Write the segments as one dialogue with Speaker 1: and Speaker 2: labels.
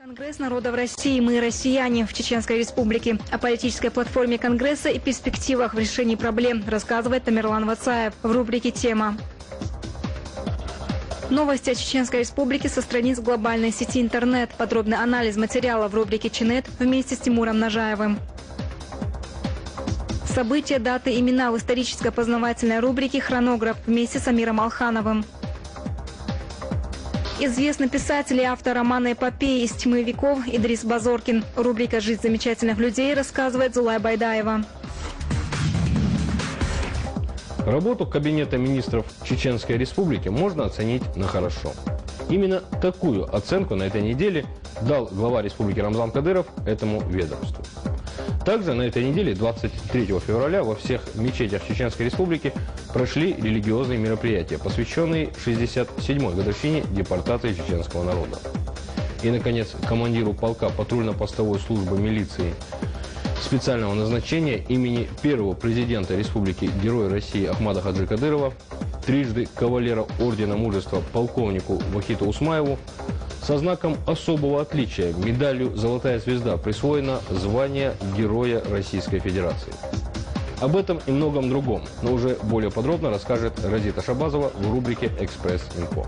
Speaker 1: Конгресс народов России «Мы, россияне» в Чеченской Республике. О политической платформе Конгресса и перспективах в решении проблем рассказывает Тамерлан Вацаев в рубрике «Тема». Новости о Чеченской Республике со страниц глобальной сети интернет. Подробный анализ материала в рубрике «Чинет» вместе с Тимуром Нажаевым. События, даты, имена в исторической познавательной рубрике «Хронограф» вместе с Амиром Алхановым. Известный писатель и автор романа «Эпопеи из тьмы веков» Идрис Базоркин. Рубрика «Жизнь замечательных людей» рассказывает Зулай Байдаева.
Speaker 2: Работу Кабинета министров Чеченской Республики можно оценить на хорошо. Именно такую оценку на этой неделе дал глава республики Рамзан Кадыров этому ведомству. Также на этой неделе, 23 февраля, во всех мечетях Чеченской Республики прошли религиозные мероприятия, посвященные 67-й годовщине депортации чеченского народа. И, наконец, командиру полка патрульно-постовой службы милиции специального назначения имени первого президента Республики Героя России Ахмада Хаджи Кадырова, трижды кавалера Ордена Мужества полковнику Вахиту Усмаеву, со знаком особого отличия медалью «Золотая звезда» присвоено звание Героя Российской Федерации. Об этом и многом другом, но уже более подробно расскажет Разита Шабазова в рубрике «Экспресс-инфо».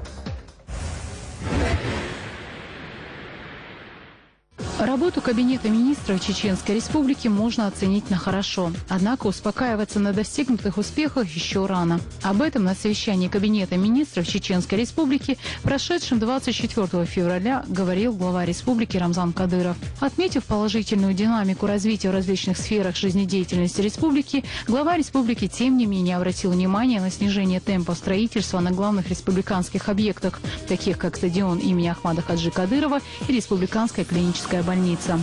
Speaker 3: Работу Кабинета министров Чеченской Республики можно оценить на хорошо. Однако успокаиваться на достигнутых успехах еще рано. Об этом на совещании Кабинета министров Чеченской Республики, прошедшем 24 февраля, говорил глава республики Рамзан Кадыров. Отметив положительную динамику развития в различных сферах жизнедеятельности республики, глава республики тем не менее обратил внимание на снижение темпа строительства на главных республиканских объектах, таких как стадион имени Ахмада Хаджи Кадырова и республиканская клиническая больница.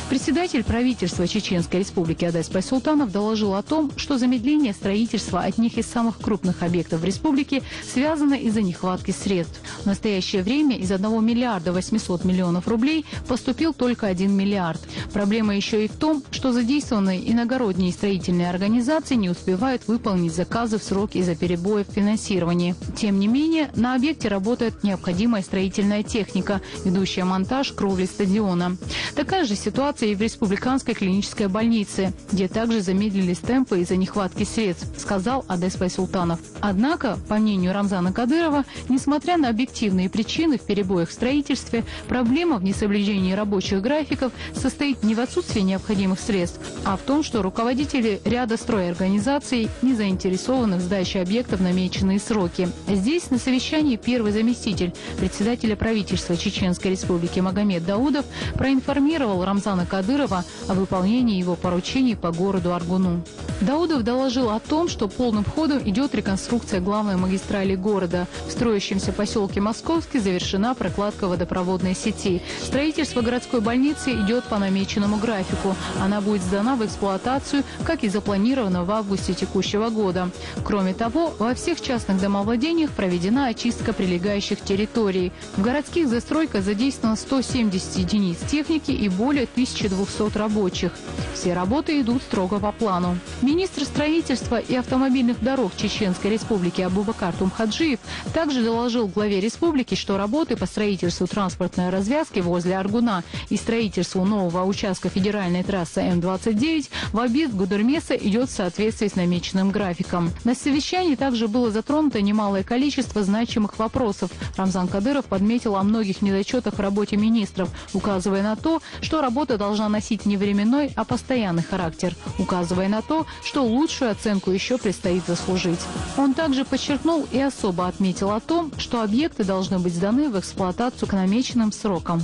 Speaker 3: Председатель правительства Чеченской Республики Адес Байсултанов доложил о том, что замедление строительства одних из самых крупных объектов в республике связано из-за нехватки средств. В настоящее время из 1 миллиарда 800 миллионов рублей поступил только 1 миллиард. Проблема еще и в том, что задействованные иногородние строительные организации не успевают выполнить заказы в срок из-за перебоев в финансировании. Тем не менее, на объекте работает необходимая строительная техника, ведущая монтаж кровли стадиона. Такая же ситуация и в республиканской клинической больнице, где также замедлились темпы из-за нехватки средств, сказал Адес Байсултанов. Однако, по мнению Рамзана Кадырова, несмотря на объективные причины в перебоях в строительстве, проблема в несоблюдении рабочих графиков состоит не в отсутствии необходимых средств, а в том, что руководители ряда стройорганизаций не заинтересованы в сдаче объектов в намеченные сроки. Здесь на совещании первый заместитель председателя правительства Чеченской Республики Магомед Даудов проинформировал Рамзана Кадырова о выполнении его поручений по городу Аргуну. Даудов доложил о том, что полным ходом идет реконструкция главной магистрали города. В строящемся поселке Московский завершена прокладка водопроводной сети. Строительство городской больницы идет по намеченному графику. Она будет сдана в эксплуатацию, как и запланировано в августе текущего года. Кроме того, во всех частных домовладениях проведена очистка прилегающих территорий. В городских застройках задействовано 170 единиц техники и более 1200 рабочих. Все работы идут строго по плану. Министр строительства и автомобильных дорог Чеченской Республики Абубакар Тумхаджиев также доложил главе республики, что работы по строительству транспортной развязки возле Аргуна и строительству нового участка федеральной трассы М-29 в объезд Гудермеса идет в соответствии с намеченным графиком. На совещании также было затронуто немалое количество значимых вопросов. Рамзан Кадыров подметил о многих недочетах в работе министров, указывая на то, что работа должна носить не временной, а постоянный характер, указывая на то, что лучшую оценку еще предстоит заслужить. Он также подчеркнул и особо отметил о том, что объекты должны быть сданы в эксплуатацию к намеченным срокам.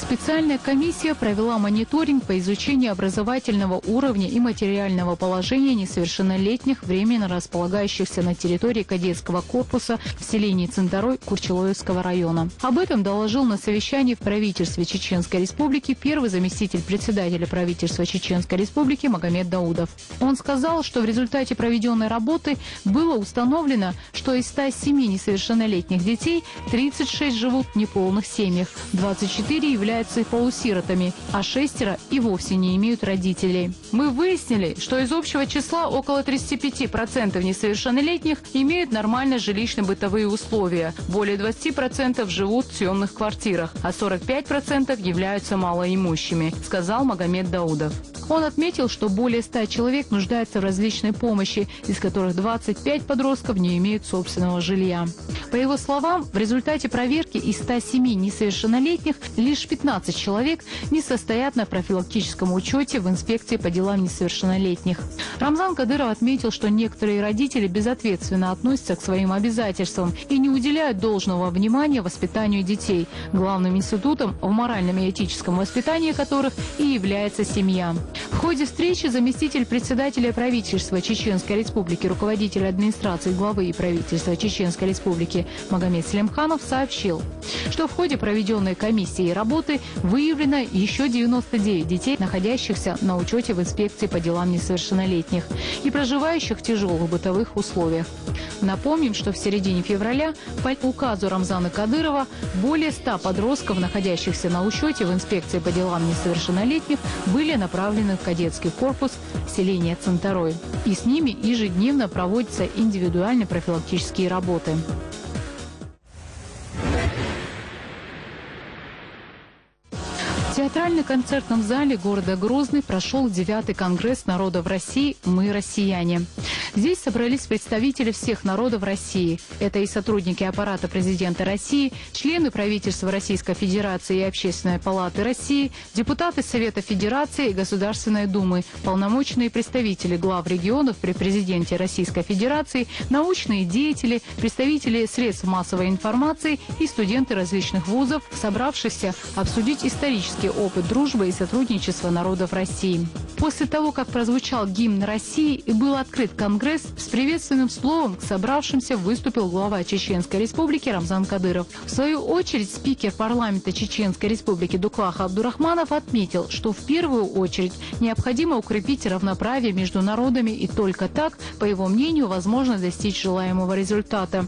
Speaker 3: Специальная комиссия провела мониторинг по изучению образовательного уровня и материального положения несовершеннолетних, временно располагающихся на территории кадетского корпуса в селении Циндарой Курчелоевского района. Об этом доложил на совещании в правительстве Чеченской Республики первый заместитель председателя правительства Чеченской Республики Магомед Даудов. Он сказал, что в результате проведенной работы было установлено, что из 107 несовершеннолетних детей 36 живут в неполных семьях, 24 являются являются полусиротами, а 6 и вовсе не имеют родителей. Мы выяснили, что из общего числа около 35% несовершеннолетних имеют нормальные жилищно-бытовые условия. Более 20% живут в съемных квартирах, а 45% являются малоимущими, сказал Магомед Даудов. Он отметил, что более 100 человек нуждаются в различной помощи, из которых 25 подростков не имеют собственного жилья. По его словам, в результате проверки из 107 несовершеннолетних лишь 15 человек не состоят на профилактическом учете в инспекции по делам несовершеннолетних. Рамзан Кадыров отметил, что некоторые родители безответственно относятся к своим обязательствам и не уделяют должного внимания воспитанию детей, главным институтом в моральном и этическом воспитании которых и является семья. В ходе встречи заместитель председателя правительства Чеченской Республики, руководитель администрации главы и правительства Чеченской Республики Магомед Слемханов сообщил, что в ходе проведенной комиссии работы выявлено еще 99 детей, находящихся на учете в инспекции по делам несовершеннолетних и проживающих в тяжелых бытовых условиях. Напомним, что в середине февраля по указу Рамзана Кадырова более 100 подростков, находящихся на учете в инспекции по делам несовершеннолетних, были направлены в кадетский корпус селения Центарой. И с ними ежедневно проводятся индивидуальные профилактические работы. В театрально-концертном зале города Грозный прошел 9-й конгресс народов России «Мы россияне». Здесь собрались представители всех народов России. Это и сотрудники аппарата президента России, члены правительства Российской Федерации и Общественной палаты России, депутаты Совета Федерации и Государственной Думы, полномочные представители глав регионов при президенте Российской Федерации, научные деятели, представители средств массовой информации и студенты различных вузов, собравшихся обсудить исторический опыт дружбы и сотрудничества народов России. После того, как прозвучал гимн России и был открыт конгресс, с приветственным словом к собравшимся выступил глава Чеченской Республики Рамзан Кадыров. В свою очередь спикер парламента Чеченской Республики Дуклах Абдурахманов отметил, что в первую очередь необходимо укрепить равноправие между народами, и только так, по его мнению, возможно достичь желаемого результата.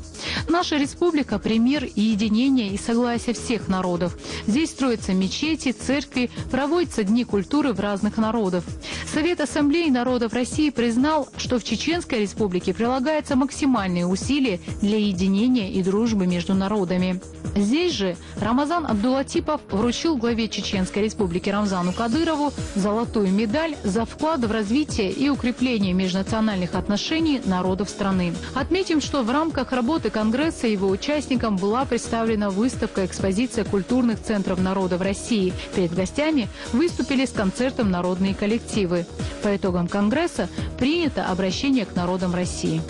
Speaker 3: Наша республика – пример единения и согласия всех народов. Здесь строятся мечети, церкви, проводятся дни культуры в разных народов. Совет Ассамблеи народов России признал, что в Чеченской Республике прилагаются максимальные усилия для единения и дружбы между народами. Здесь же Рамазан Абдулатипов вручил главе Чеченской Республики Рамзану Кадырову золотую медаль за вклад в развитие и укрепление межнациональных отношений народов страны. Отметим, что в рамках работы Конгресса его участникам была представлена выставка-экспозиция культурных центров народов России. Перед гостями выступили с концертом народные коллективы. По итогам Конгресса принято обращение к народам России.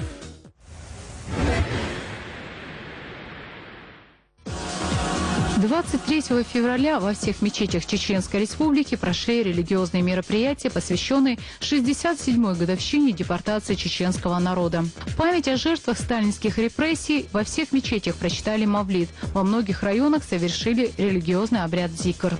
Speaker 3: 23 февраля во всех мечетях Чеченской Республики прошли религиозные мероприятия, посвященные 67-й годовщине депортации чеченского народа. В память о жертвах сталинских репрессий во всех мечетях прочитали мавлид. Во многих районах совершили религиозный обряд зикр.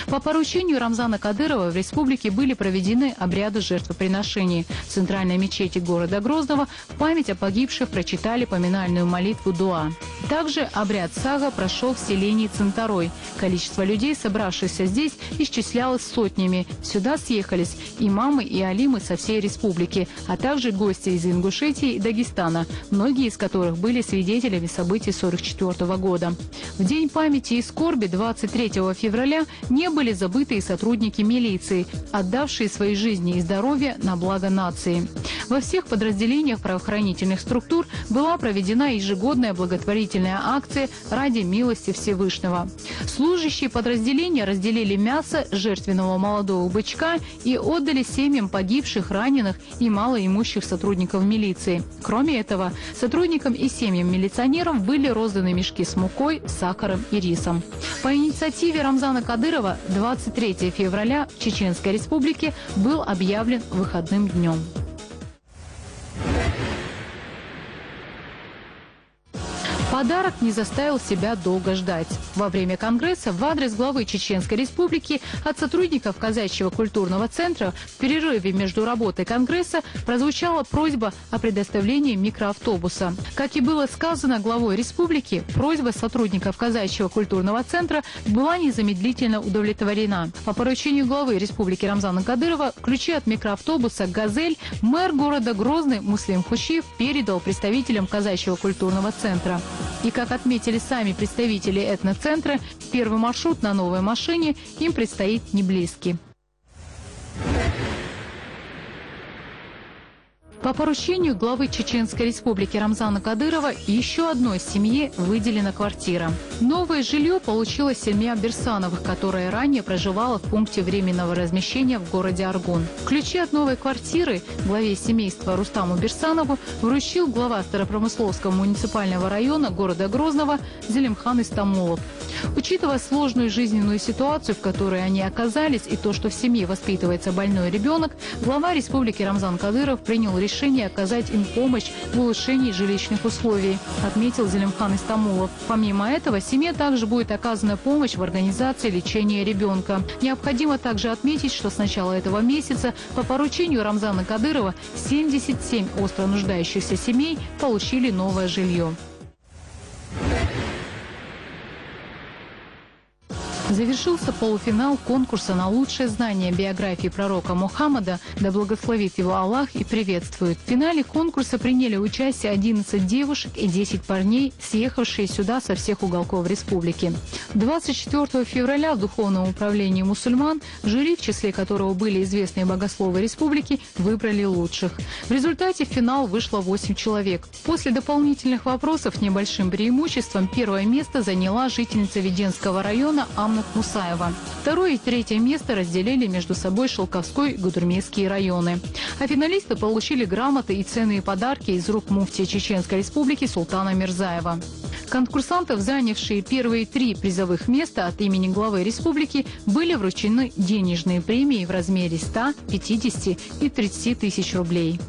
Speaker 3: По поручению Рамзана Кадырова в республике были проведены обряды жертвоприношений. В центральной мечети города Грозного в память о погибших прочитали поминальную молитву дуа. Также обряд сага прошел в селении Центарой. Количество людей, собравшихся здесь, исчислялось сотнями. Сюда съехались имамы и алимы со всей республики, а также гости из Ингушетии и Дагестана, многие из которых были свидетелями событий 1944 года. В день памяти и скорби 23 февраля не были забыты и сотрудники милиции, отдавшие свои жизни и здоровье на благо нации. Во всех подразделениях правоохранительных структур была проведена ежегодная благотворительная акция ради милости Всевышнего. Служащие подразделения разделили мясо жертвенного молодого бычка и отдали семьям погибших, раненых и малоимущих сотрудников милиции. Кроме этого, сотрудникам и семьям милиционеров были розданы мешки с мукой, сахаром и рисом. По инициативе Рамзана Кадырова 23 февраля в Чеченской Республике был объявлен выходным днем. Подарок не заставил себя долго ждать. Во время Конгресса в адрес главы Чеченской Республики от сотрудников Казачьего культурного центра в перерыве между работой Конгресса прозвучала просьба о предоставлении микроавтобуса. Как и было сказано главой республики, просьба сотрудников Казачьего культурного центра была незамедлительно удовлетворена. По поручению главы республики Рамзана Кадырова ключи от микроавтобуса «Газель» мэр города Грозный Муслим Хушиев передал представителям Казачьего культурного центра. И, как отметили сами представители этноцентра, первый маршрут на новой машине им предстоит не близкий. По поручению главы Чеченской Республики Рамзана Кадырова еще одной семье выделена квартира. Новое жилье получила семья Берсановых, которая ранее проживала в пункте временного размещения в городе Аргун. Ключи от новой квартиры главе семейства Рустаму Берсанову вручил глава Старопромысловского муниципального района города Грозного Зелимхан Истамулов. Учитывая сложную жизненную ситуацию, в которой они оказались, и то, что в семье воспитывается больной ребенок, глава республики Рамзан Кадыров принял решение оказать им помощь в улучшении жилищных условий, отметил Зелимхан Истамулов. Помимо этого, семье также будет оказана помощь в организации лечения ребенка. Необходимо также отметить, что с начала этого месяца по поручению Рамзана Кадырова 77 остро нуждающихся семей получили новое жилье. Завершился полуфинал конкурса на лучшее знание биографии пророка Мухаммада, да благословит его Аллах и приветствует. В финале конкурса приняли участие 11 девушек и 10 парней, съехавшие сюда со всех уголков республики. 24 февраля в Духовном управлении мусульман, жюри, в числе которого были известные богословы республики, выбрали лучших. В результате в финал вышло 8 человек. После дополнительных вопросов небольшим преимуществом первое место заняла жительница Веденского района Амна Мусаева. Второе и третье место разделили между собой Шелковской и Гудермесские районы. А финалисты получили грамоты и ценные подарки из рук муфтия Чеченской Республики Султана Мирзаева. Конкурсантов, занявшие первые 3 призовых места от имени главы республики, были вручены денежные премии в размере 100, 50 и 30 тысяч рублей.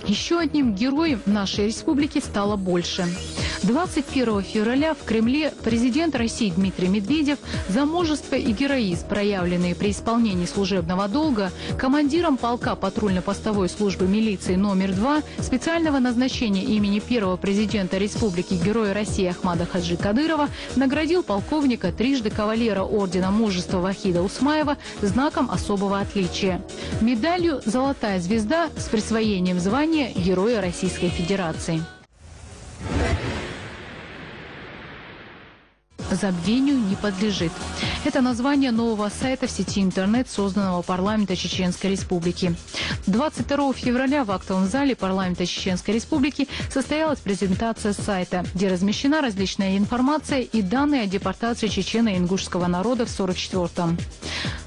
Speaker 3: Еще одним героем нашей республики стало больше. 21 февраля в Кремле президент России Дмитрий Медведев за мужество и героизм, проявленные при исполнении служебного долга, командиром полка патрульно-постовой службы милиции номер 2 специального назначения имени первого президента республики Героя России Ахмада Хаджи Кадырова наградил полковника, трижды кавалера ордена мужества Вахида Усмаева знаком особого отличия. Медалью «Золотая звезда» с присвоением звания Героя Российской Федерации. Забвению не подлежит. Это название нового сайта в сети интернет, созданного парламента Чеченской Республики. 22 февраля в актовом зале парламента Чеченской Республики состоялась презентация сайта, где размещена различная информация и данные о депортации чечено-ингушского народа в 1944-м.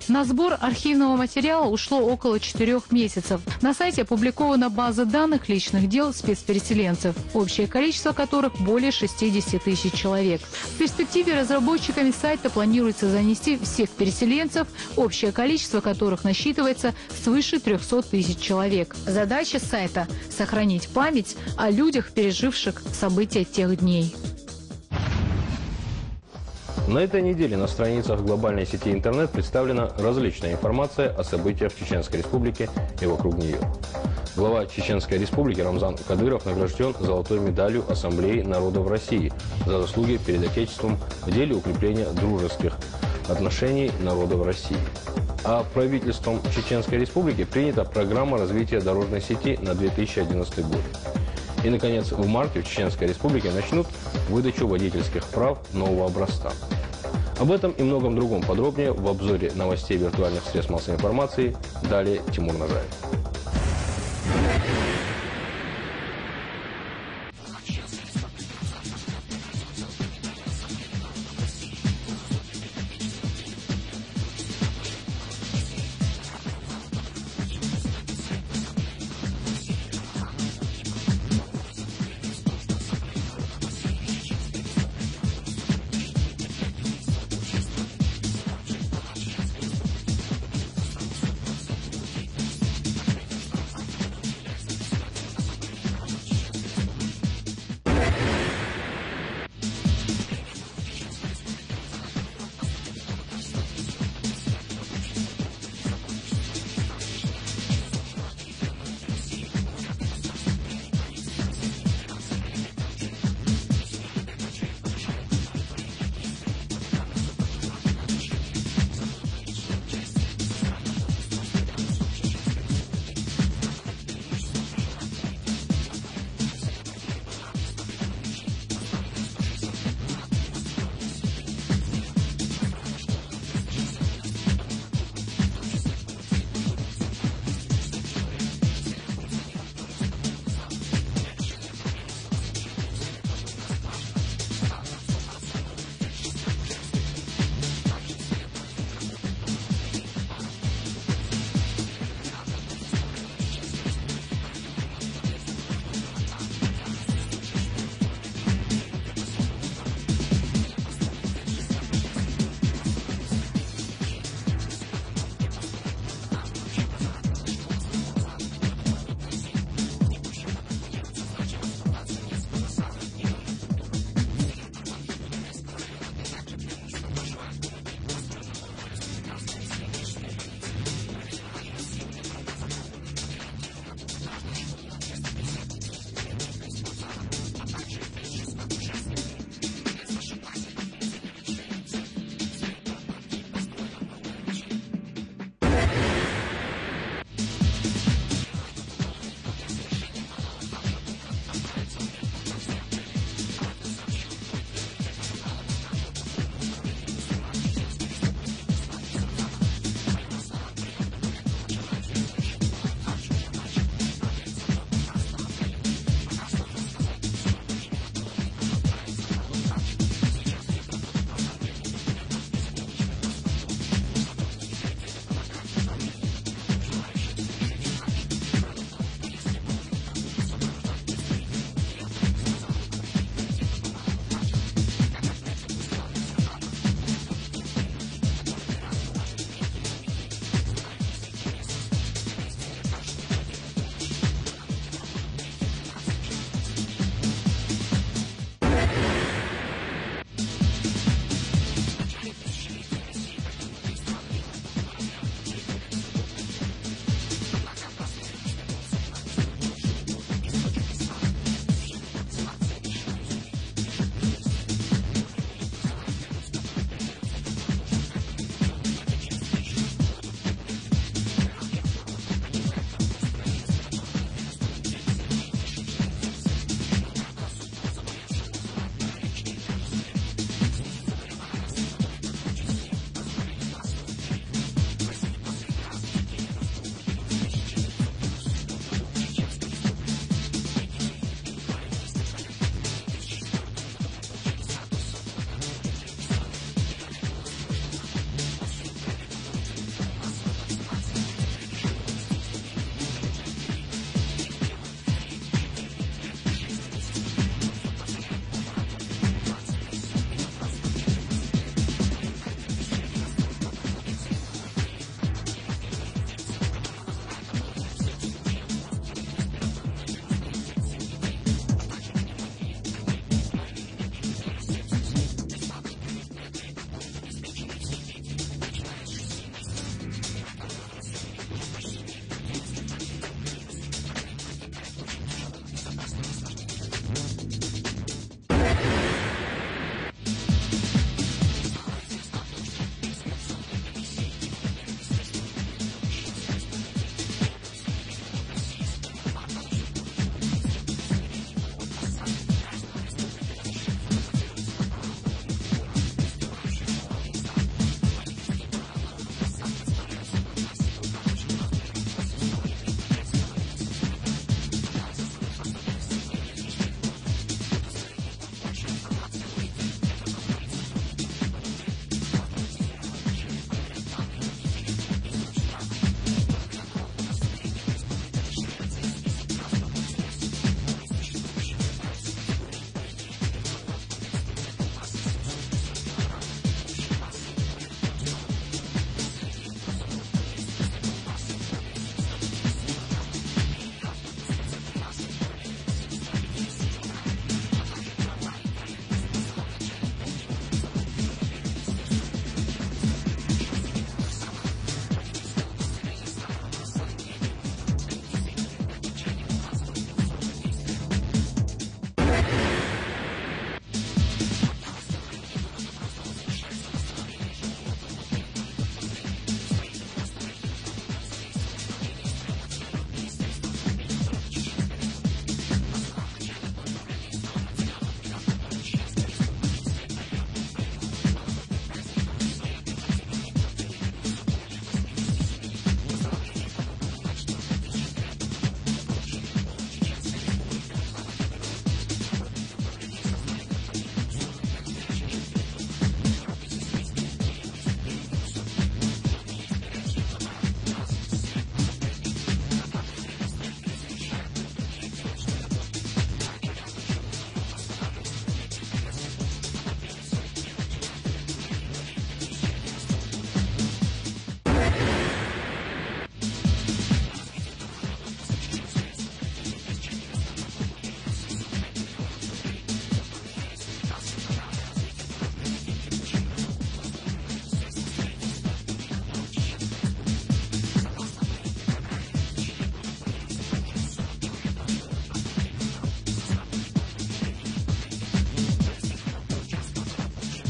Speaker 3: На сбор архивного материала ушло около 4 месяцев. На сайте опубликована база данных личных дел спецпереселенцев, общее количество которых более 60 тысяч человек. В перспективе разработчиками сайта планируется занести всех переселенцев, общее количество которых насчитывается свыше 300 тысяч человек. Задача сайта – сохранить память о людях, переживших события тех дней.
Speaker 2: На этой неделе на страницах глобальной сети интернет представлена различная информация о событиях в Чеченской Республике и вокруг нее. Глава Чеченской Республики Рамзан Кадыров награжден золотой медалью Ассамблеи народов России за заслуги перед Отечеством в деле укрепления дружеских отношений народов России. А правительством Чеченской Республики принята программа развития дорожной сети на 2011 год. И, наконец, в марте в Чеченской Республике начнут выдачу водительских прав нового образца. Об этом и многом другом подробнее в обзоре новостей виртуальных средств массовой информации. Далее Тимур Нажаев.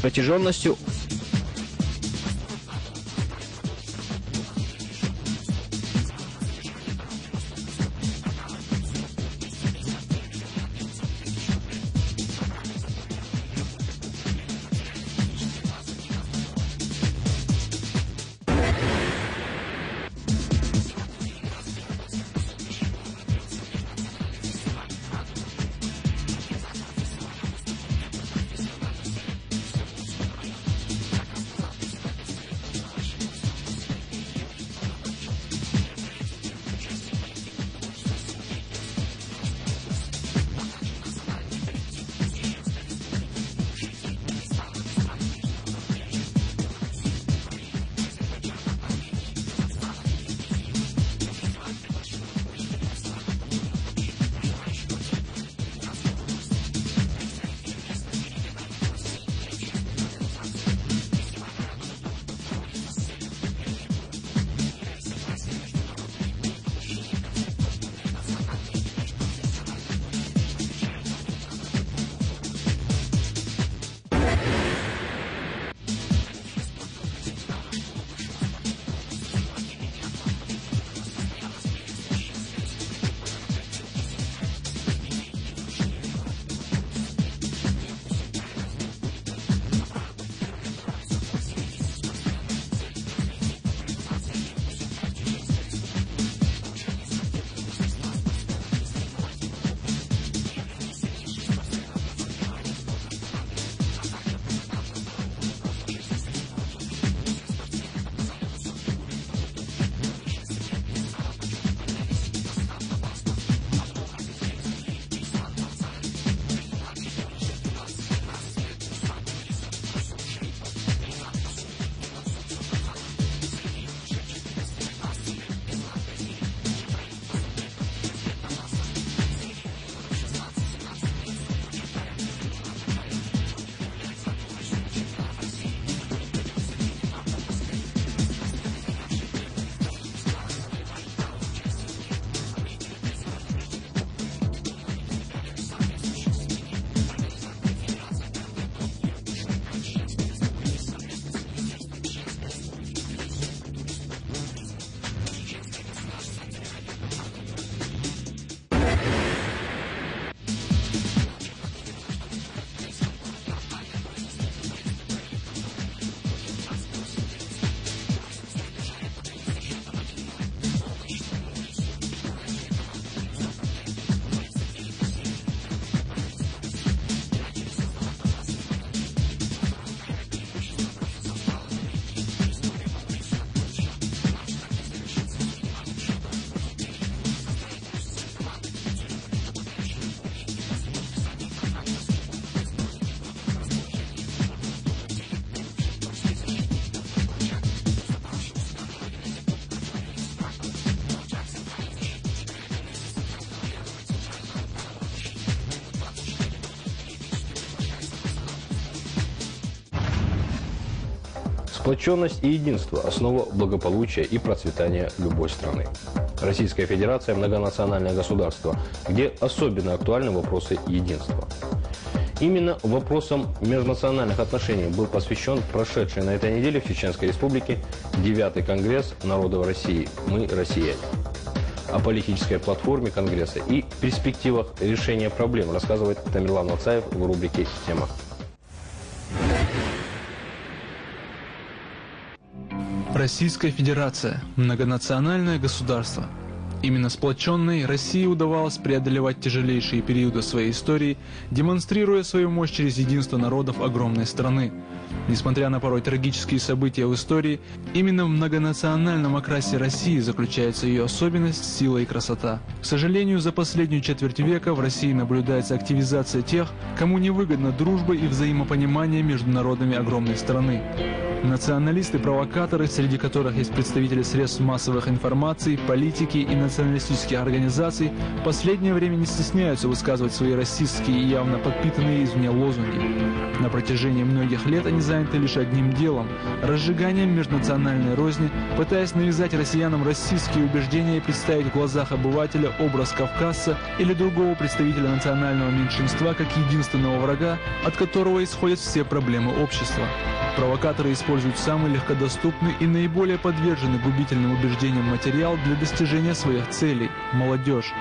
Speaker 4: протяженностью
Speaker 2: Сплоченность и единство – основа благополучия и процветания любой страны. Российская Федерация – многонациональное государство, где особенно актуальны вопросы единства. Именно вопросам межнациональных отношений был посвящен прошедший на этой неделе в Чеченской Республике 9-й Конгресс народов России «Мы, россияне». О политической платформе Конгресса и перспективах решения проблем рассказывает Тамерлан Вацаев в рубрике «Тема».
Speaker 5: Российская Федерация – многонациональное государство. Именно сплоченной России удавалось преодолевать тяжелейшие периоды своей истории, демонстрируя свою мощь через единство народов огромной страны. Несмотря на порой трагические события в истории, именно в многонациональном окрасе России заключается ее особенность, сила и красота. К сожалению, за последнюю четверть века в России наблюдается активизация тех, кому невыгодна дружба и взаимопонимание между народами огромной страны. Националисты-провокаторы, среди которых есть представители средств массовых информации, политики и националистических организаций, в последнее время не стесняются высказывать свои расистские и явно подпитанные извне лозунги. На протяжении многих лет они заняты лишь одним делом – разжиганием межнациональной розни, пытаясь навязать россиянам расистские убеждения и представить в глазах обывателя образ кавказца или другого представителя национального меньшинства как единственного врага, от которого исходят все проблемы общества. Провокаторы используют самый легкодоступный и наиболее подверженный губительным убеждениям материал для достижения своих целей – молодежь.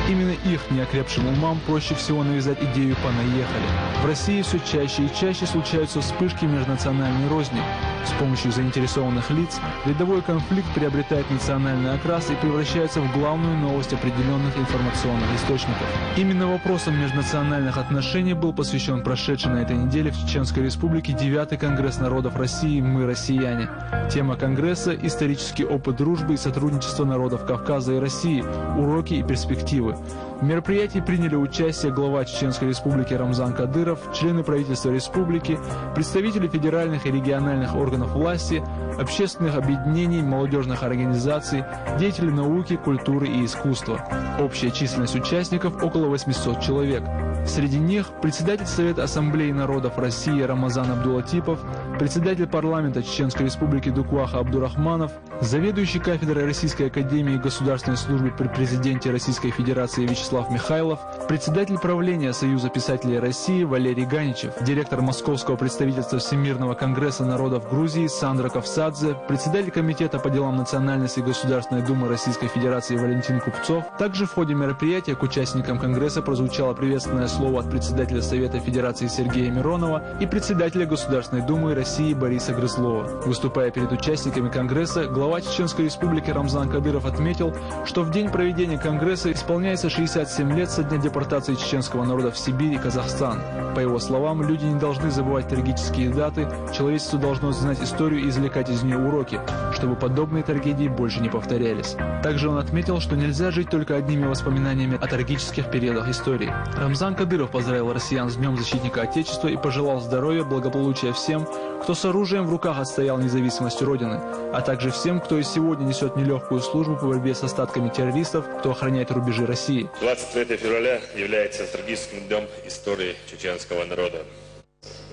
Speaker 5: Именно их неокрепшим умам проще всего навязать идею «понаехали». В России все чаще и чаще случаются вспышки межнациональной розни. С помощью заинтересованных лиц рядовой конфликт приобретает национальный окрас и превращается в главную новость определенных информационных источников. Именно вопросам межнациональных отношений был посвящен прошедший на этой неделе в Чеченской Республике 9-й Конгресс народов России «Мы, россияне». Тема Конгресса – исторический опыт дружбы и сотрудничества народов Кавказа и России, уроки и перспективы. В мероприятии приняли участие глава Чеченской Республики Рамзан Кадыров, члены правительства республики, представители федеральных и региональных органов власти, общественных объединений, молодежных организаций, деятели науки, культуры и искусства. Общая численность участников – около 800 человек. Среди них председатель Совета Ассамблеи народов России Рамазан Абдулатипов, председатель парламента Чеченской Республики Дукваха Абдурахманов, заведующий кафедрой Российской академии государственной службы при президенте Российской Федерации Вячеслав Михайлов, председатель правления Союза писателей России Валерий Ганичев, директор Московского представительства Всемирного конгресса народов Грузии Сандра Ковсадзе, председатель комитета по делам национальности Государственной думы Российской Федерации Валентин Купцов. Также в ходе мероприятия к участникам конгресса прозвучало приветственное слово от председателя Совета Федерации Сергея Миронова и председателя Государственной думы России Бориса Грызлова. Выступая перед участниками конгресса, глава Чеченской Республики Рамзан Кадыров отметил, что в день проведения конгресса исполняется 67 лет со дня депортации чеченского народа в Сибирь и Казахстан. По его словам, люди не должны забывать трагические даты, человечество должно знать историю и извлекать из нее уроки, чтобы подобные трагедии больше не повторялись. Также он отметил, что нельзя жить только одними воспоминаниями о трагических периодах истории. Рамзан Кадыров поздравил россиян с Днем Защитника Отечества и пожелал здоровья, благополучия всем, кто с оружием в руках отстоял независимость Родины, а также всем, кто и сегодня несет нелегкую службу по борьбе с остатками террористов, кто охраняет рубежи России.
Speaker 4: 23 февраля является трагическим днем истории чеченского народа.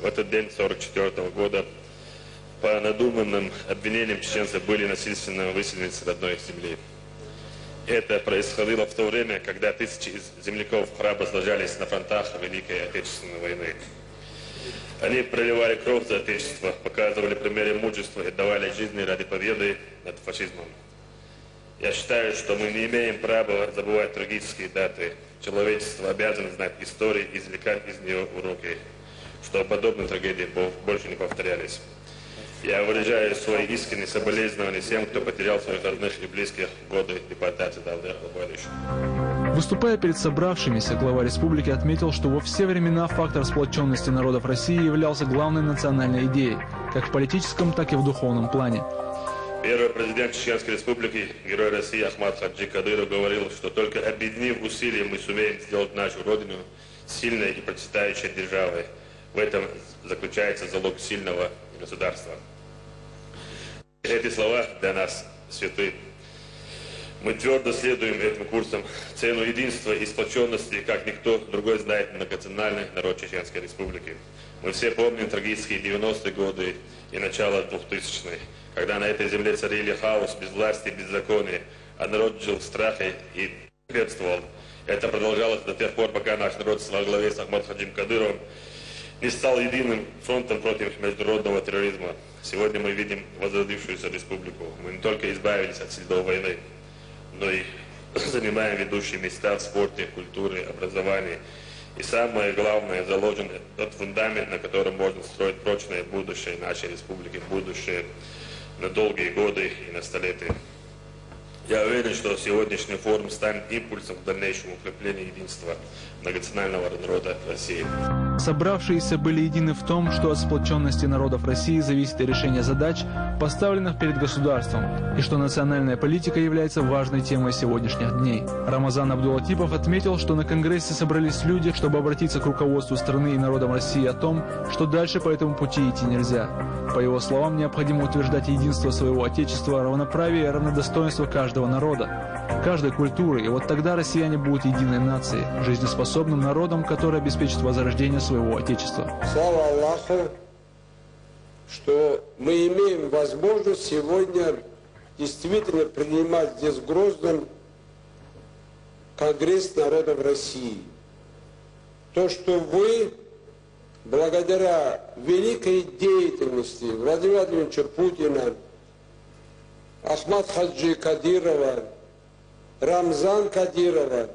Speaker 4: В этот день 1944 года по надуманным обвинениям чеченцы были насильственно выселены с родной земли. Это происходило в то время, когда тысячи земляков храбро сражались на фронтах Великой Отечественной войны. Они проливали кровь за Отечество, показывали примеры мужества и давали жизни ради победы над фашизмом. Я считаю, что мы не имеем права забывать трагические даты. Человечество обязано знать историю и извлекать из нее уроки, чтобы подобные трагедии больше не повторялись. Я выражаю свои искренние соболезнования всем, кто потерял своих родных и близких в годы депортации давних будущих.
Speaker 5: Выступая перед собравшимися, глава республики отметил, что во все времена фактор сплоченности народов России являлся главной национальной идеей, как в политическом, так и в духовном плане.
Speaker 4: Первый президент Чеченской Республики, герой России Ахмад Хаджи Кадыров говорил, что только объединив усилия мы сумеем сделать нашу Родину сильной и процветающей державой. В этом заключается залог сильного государства. Эти слова для нас святы. Мы твердо следуем этим курсам. Цену единства и сплоченности, как никто другой, знает многонациональный народ Чеченской Республики. Мы все помним трагические 90-е годы и начало 2000-х, когда на этой земле царили хаос, безвластие, беззаконие, а народ жил в страхе и бедствовал. Это продолжалось до тех пор, пока наш народ во главе с Ахмад Хаджим Кадыровым не стал единым фронтом против международного терроризма. Сегодня мы видим возродившуюся республику. Мы не только избавились от следов войны, но и занимаем ведущие места в спорте, культуре, образовании. И самое главное, заложен тот фундамент, на котором можно строить прочное будущее нашей республики, будущее на долгие годы и на столетия. Я уверен, что сегодняшний форум станет импульсом к дальнейшему укреплению единства многонационального народа России.
Speaker 5: Собравшиеся были едины в том, что от сплоченности народов России зависит и решение задач, поставленных перед государством, и что национальная политика является важной темой сегодняшних дней. Рамазан Абдулатипов отметил, что на Конгрессе собрались люди, чтобы обратиться к руководству страны и народам России о том, что дальше по этому пути идти нельзя. По его словам, необходимо утверждать единство своего Отечества, равноправие и равнодостоинство каждого народа, каждой культуры, и вот тогда россияне будут единой нацией, жизнеспособным народом, который обеспечит возрождение своего Отечества.
Speaker 6: Слава Аллаху, что мы имеем возможность сегодня действительно принимать здесь в Грозном Конгресс народов России. То, что вы, благодаря великой деятельности Владимира Владимировича Путина, Ахмад Хаджи Кадирова, Рамзан Кадирова,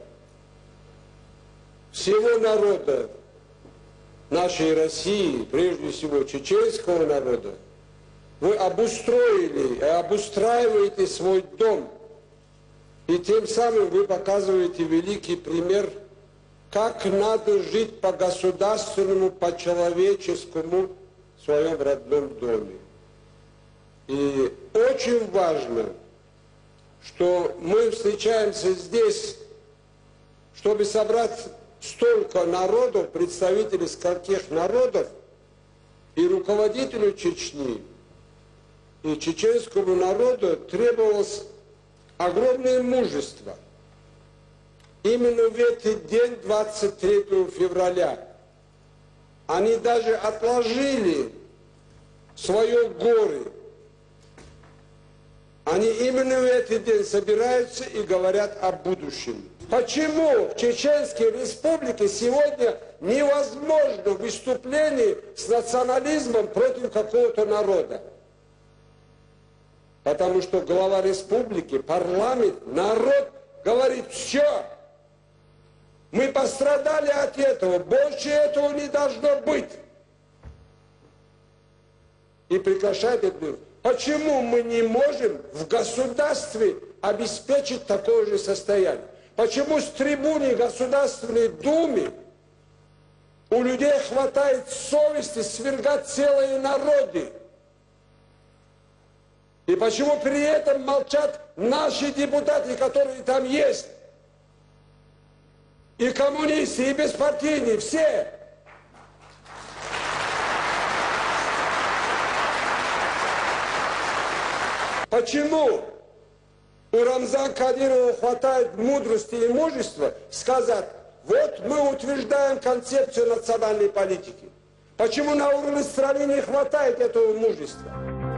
Speaker 6: всего народа нашей России, прежде всего чеченского народа, вы обустроили и обустраиваете свой дом. И тем самым вы показываете великий пример, как надо жить по-государственному, по-человеческому в своем родном доме. И очень важно, что мы встречаемся здесь, чтобы собрать столько народов, представителей скольких народов, и руководителю Чечни, и чеченскому народу требовалось огромное мужество. Именно в этот день, 23 февраля, они даже отложили свое горе. Они именно в этот день собираются и говорят о будущем. Почему в Чеченской Республике сегодня невозможно выступление с национализмом против какого-то народа? Потому что глава республики, парламент, народ говорит: все, мы пострадали от этого, больше этого не должно быть. И прекращает это. Почему мы не можем в государстве обеспечить такое же состояние? Почему с трибуны Государственной Думы у людей хватает совести свергать целые народы? И почему при этом молчат наши депутаты, которые там есть? И коммунисты, и беспартийные, все. Почему у Рамзана Кадирова хватает мудрости и мужества сказать: вот мы утверждаем концепцию национальной политики? Почему на уровне страны не хватает этого мужества?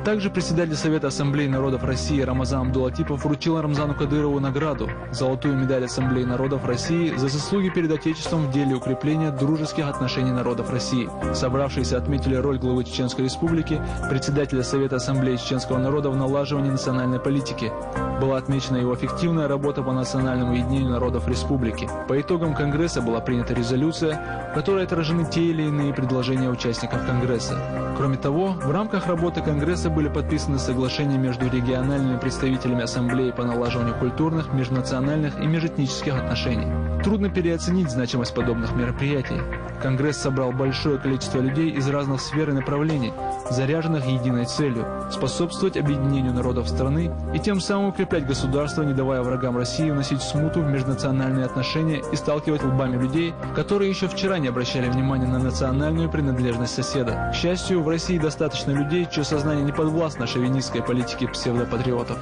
Speaker 5: Также председатель Совета Ассамблеи народов России Рамазан Абдулатипов вручил Рамзану Кадырову награду – золотую медаль Ассамблеи народов России за заслуги перед Отечеством в деле укрепления дружеских отношений народов России. Собравшиеся отметили роль главы Чеченской Республики, председателя Совета Ассамблеи чеченского народа в налаживании национальной политики. Была отмечена его эффективная работа по национальному единению народов республики. По итогам Конгресса была принята резолюция, в которой отражены те или иные предложения участников Конгресса. Кроме того, в рамках работы Конгресса были подписаны соглашения между региональными представителями Ассамблеи по налаживанию культурных, межнациональных и межэтнических отношений. Трудно переоценить значимость подобных мероприятий. Конгресс собрал большое количество людей из разных сфер и направлений, заряженных единой целью – способствовать объединению народов страны и тем самым укреплять государство, не давая врагам России вносить смуту в межнациональные отношения и сталкивать лбами людей, которые еще вчера не обращали внимания на национальную принадлежность соседа. К счастью, в России достаточно людей, чье сознание не подвластно шовинистской политике псевдопатриотов.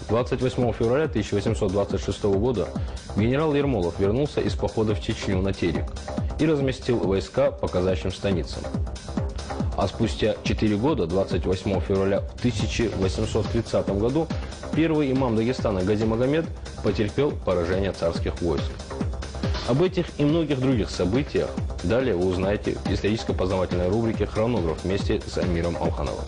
Speaker 2: 28 февраля 1826 года генерал Ермолов вернулся из похода в Чечню на Терек и разместил войска по казачьим станицам. А спустя 4 года, 28 февраля в 1830 году, первый имам Дагестана Гази Магомед потерпел поражение царских войск. Об этих и многих других событиях далее вы узнаете в историческо-познавательной рубрике «Хронограф» вместе с Амиром Алхановым.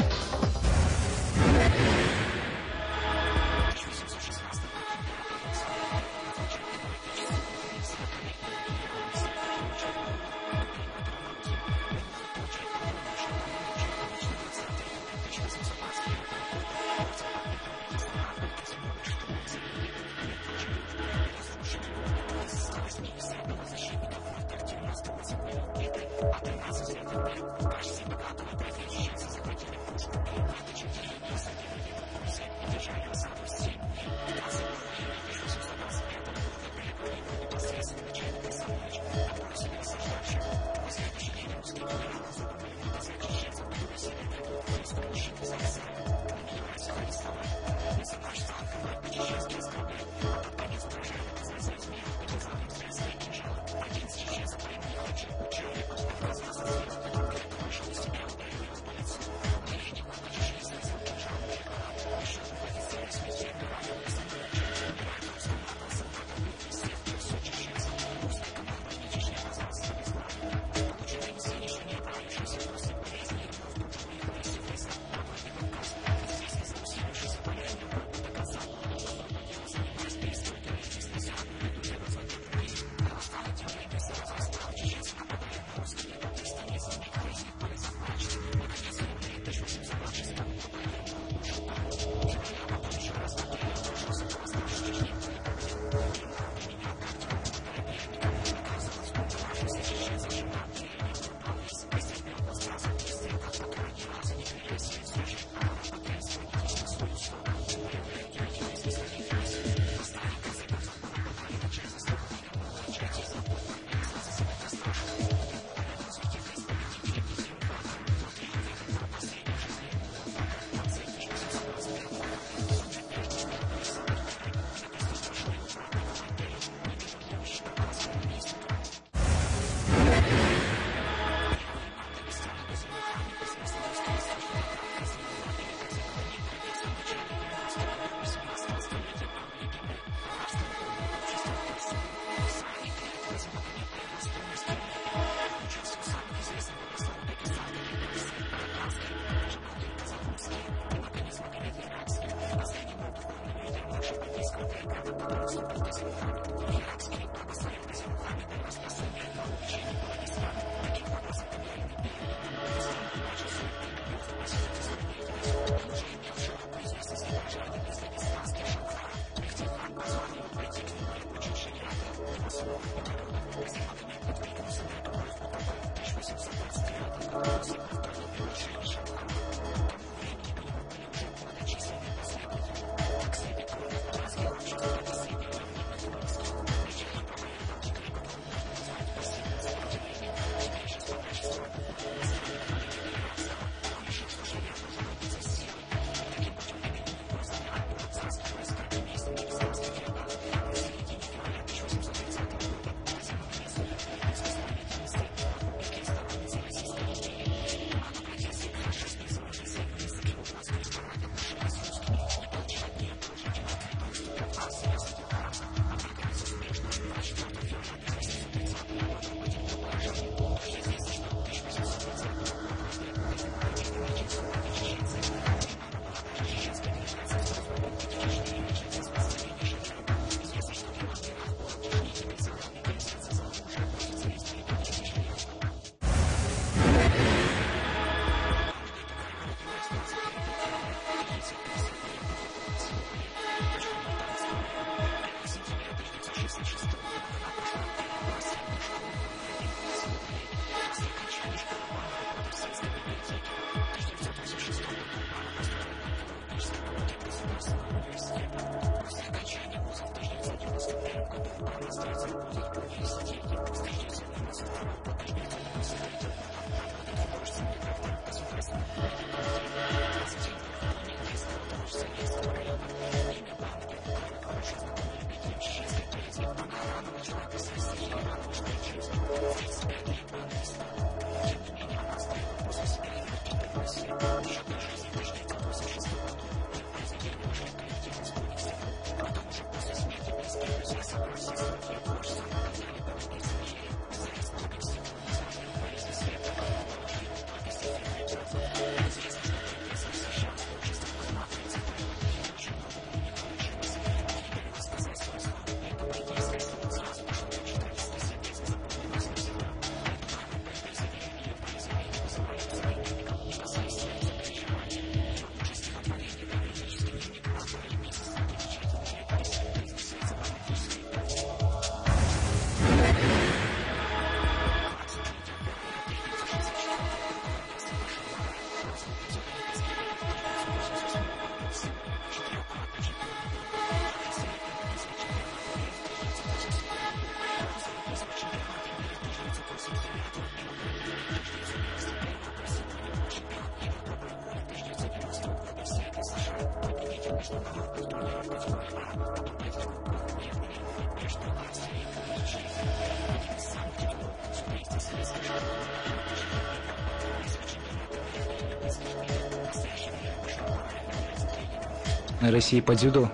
Speaker 7: России по дзюдо.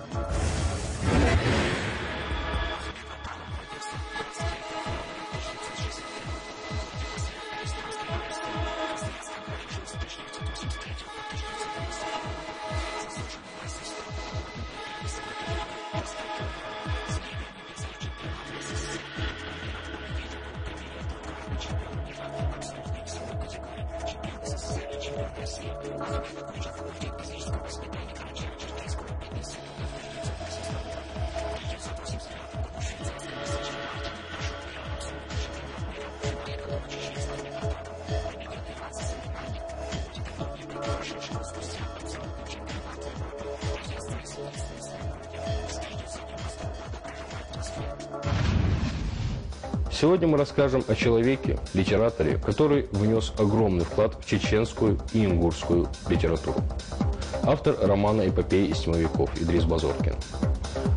Speaker 2: Сегодня мы расскажем о человеке, литераторе, который внес огромный вклад в чеченскую и ингушскую литературу. Автор романа «Эпопея из тьмы веков» Идрис Базоркин.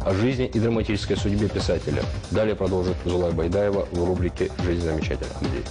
Speaker 2: О жизни и драматической судьбе писателя далее продолжит Зулай Байдаева в рубрике «Жизнь замечательных людей».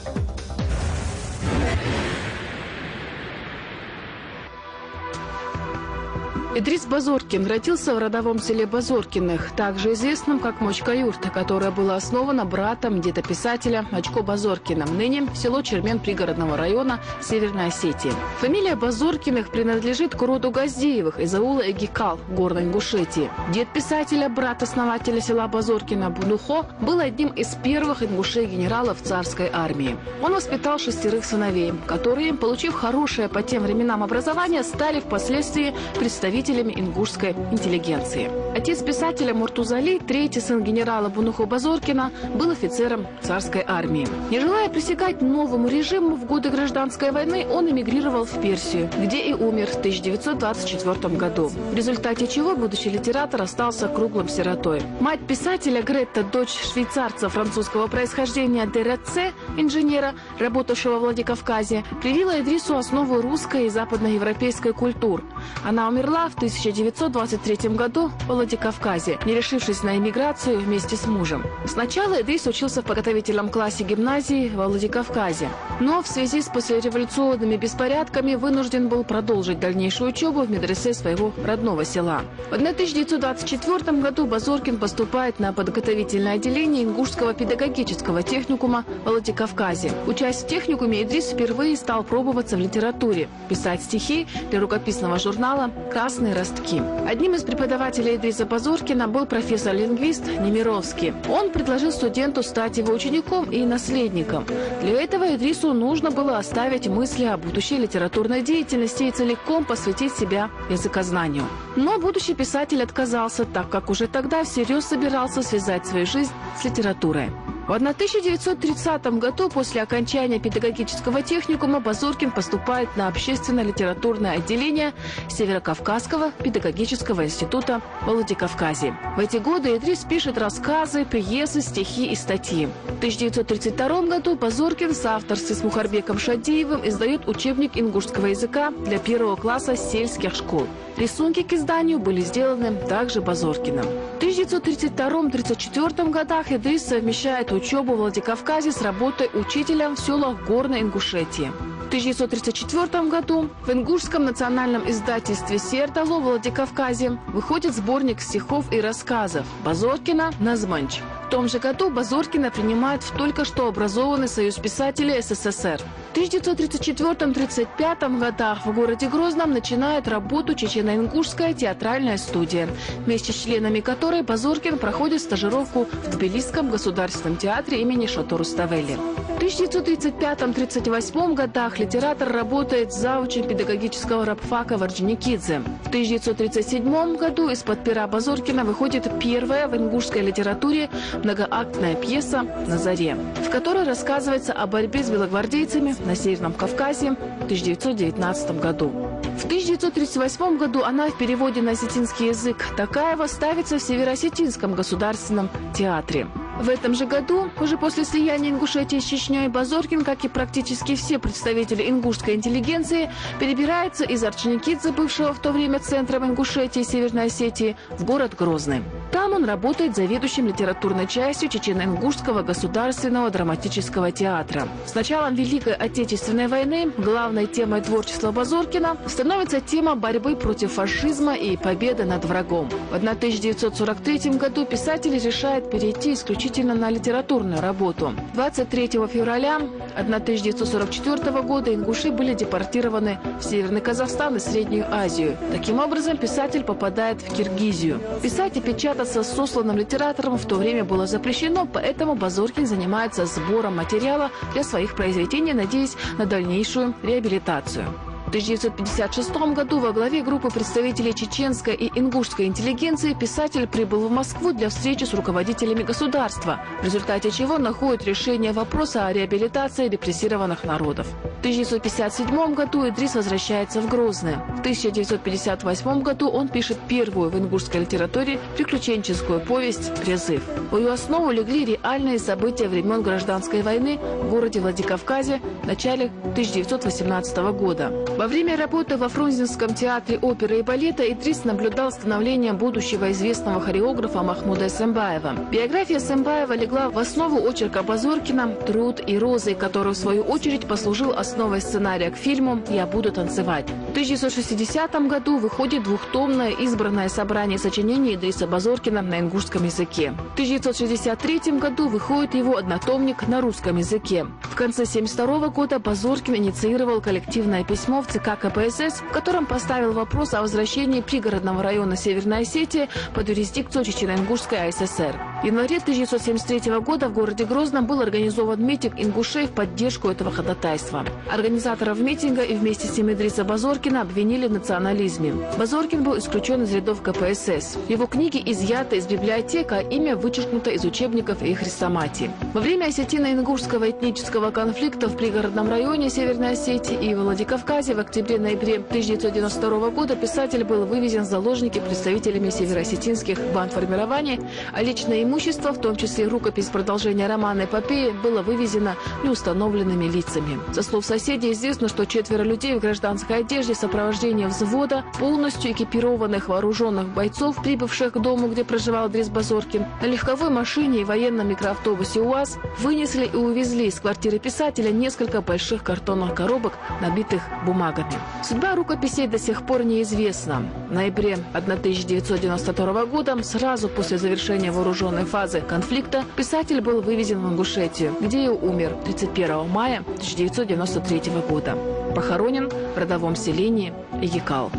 Speaker 8: Идрис Базоркин родился в родовом селе Базоркиных, также известном как Мочка-Юрта, которое было основано братом деда-писателя Очко Базоркиным, ныне село Чермен пригородного района Северной Осетии. Фамилия Базоркиных принадлежит к роду Газдеевых из аула Эгикал, Горной Ингушетии. Дед писателя, брат основателя села Базоркина Бунухо, был одним из первых ингушей-генералов царской армии. Он воспитал 6 сыновей, которые, получив хорошее по тем временам образование, стали впоследствии представителями ингушской интеллигенции. Отец писателя Муртузали, третий сын генерала Бунухо Базоркина, был офицером царской армии. Не желая пресекать новому режиму, в годы гражданской войны он эмигрировал в Персию, где и умер в 1924 году, в результате чего будущий литератор остался круглым сиротой. Мать писателя Гретта, дочь швейцарца французского происхождения Дереце, инженера, работавшего в Владикавказе, привила Идрису основу русской и западноевропейской культур. Она умерла в 1923 году в Владикавказе, не решившись на эмиграцию вместе с мужем. Сначала Идрис учился в подготовительном классе гимназии во Владикавказе, но в связи с послереволюционными беспорядками вынужден был продолжить дальнейшую учебу в медресе своего родного села. В 1924 году Базоркин поступает на подготовительное отделение Ингушского педагогического техникума в Владикавказе. Учась в техникуме, Идрис впервые стал пробоваться в литературе, писать стихи для рукописного журнала «Красные ростки». Одним из преподавателей Идриса Базоркина был профессор-лингвист Немировский. Он предложил студенту стать его учеником и наследником. Для этого Идрису нужно было оставить мысли о будущей литературной деятельности и целиком посвятить себя языкознанию. Но будущий писатель отказался, так как уже тогда всерьез собирался связать свою жизнь с литературой. В 1930 году после окончания педагогического техникума Базоркин поступает на общественно-литературное отделение Северокавказского педагогического института в Владикавказе. В эти годы Идрис пишет рассказы, пьесы, стихи и статьи. В 1932 году Базоркин в соавторстве с Мухарбеком Шадиевым издает учебник ингушского языка для 1 класса сельских школ. Рисунки к изданию были сделаны также Базоркиным. В 1932-1934 годах Идрис совмещает учебу в Владикавказе с работой учителем в селах Горной Ингушетии. В 1934 году в ингушском национальном издательстве «Сердало» в Владикавказе выходит сборник стихов и рассказов Базоркина «Назманч». В том же году Базоркина принимает в только что образованный Союз писателей СССР. В 1934-1935 годах в городе Грозном начинает работу чечено-ингушская театральная студия, вместе с членами которой Базоркин проходит стажировку в Тбилисском государственном театре имени Шато Руставели. В 1935-1938 годах литератор работает завучем педагогического рабфака в Орджоникидзе. В 1937 году из-под пера Базоркина выходит первая в ингушской литературе многоактная пьеса «На заре», в которой рассказывается о борьбе с белогвардейцами на Северном Кавказе в 1919 году. В 1938 году она в переводе на осетинский язык Такаева ставится в Североосетинском государственном театре. В этом же году, уже после слияния Ингушетии с Чечней, Базоркин, как и практически все представители ингушской интеллигенции, перебирается из Орджоникидзе, бывшего в то время центром Ингушетии и Северной Осетии, в город Грозный. Там он работает заведующим литературной частью Чечено-Ингушского государственного драматического театра. С началом Великой Отечественной войны главной темой творчества Базоркина становится тема борьбы против фашизма и победы над врагом. В 1943 году писатель решает перейти исключительно на литературную работу. 23 февраля 1944 года ингуши были депортированы в Северный Казахстан и Среднюю Азию. Таким образом, писатель попадает в Киргизию. Писать и печататься с сосланным литератором в то время было запрещено, поэтому Базоркин занимается сбором материала для своих произведений, надеясь на дальнейшую реабилитацию. В 1956 году во главе группы представителей чеченской и ингушской интеллигенции писатель прибыл в Москву для встречи с руководителями государства, в результате чего находит решение вопроса о реабилитации репрессированных народов. В 1957 году Идрис возвращается в Грозное. В 1958 году он пишет первую в ингушской литературе приключенческую повесть «Призыв». В ее основу легли реальные события времен гражданской войны в городе Владикавказе в начале 1918 года. Во время работы во Фрунзенском театре оперы и балета Идрис наблюдал становление будущего известного хореографа Махмуда Эсэмбаева. Биография Эсэмбаева легла в основу очерка Базоркина «Труд и розы», который в свою очередь послужил основой сценария к фильму «Я буду танцевать». В 1960 году выходит двухтомное избранное собрание сочинений Идриса Базоркина на ингушском языке. В 1963 году выходит его однотомник на русском языке. В конце 1972 года Базоркин инициировал коллективное письмо в ЦК КПСС, в котором поставил вопрос о возвращении пригородного района Северной Осетии под юрисдикцию Чечено-Ингушской АССР. В январе 1973 года в городе Грозном был организован митинг ингушей в поддержку этого ходатайства. Организаторов митинга и вместе с ним Идриса Базоркина обвинили в национализме. Базоркин был исключен из рядов КПСС. Его книги изъяты из библиотек, а имя вычеркнуто из учебников и хрестоматий. Во время осетино-ингушского этнического конфликта в пригородном районе Северной Осетии и Владикавказе в октябре-ноябре 1992 года писатель был вывезен в заложники представителями североосетинских бандформирований, а личное имущество, в том числе рукопись продолжения романа «Эпопеи», было вывезено неустановленными лицами. Со слов соседей известно, что 4 людей в гражданской одежде в сопровождении взвода полностью экипированных вооруженных бойцов, прибывших к дому, где проживал Идрис Базоркин, на легковой машине и военном микроавтобусе УАЗ вынесли и увезли из квартиры писателя несколько больших картонных коробок, набитых бумагами. Судьба рукописей до сих пор неизвестна. В ноябре 1992 года, сразу после завершения вооруженной фазы конфликта, писатель был вывезен в Ингушетию, где и умер 31 мая 1993 года. Похоронен в родовом селении Егикал.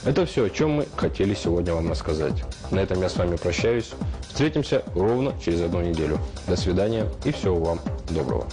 Speaker 2: Это все, о чем мы хотели сегодня вам рассказать. На этом я с вами прощаюсь. Встретимся ровно через 1 неделю. До свидания и всего вам доброго.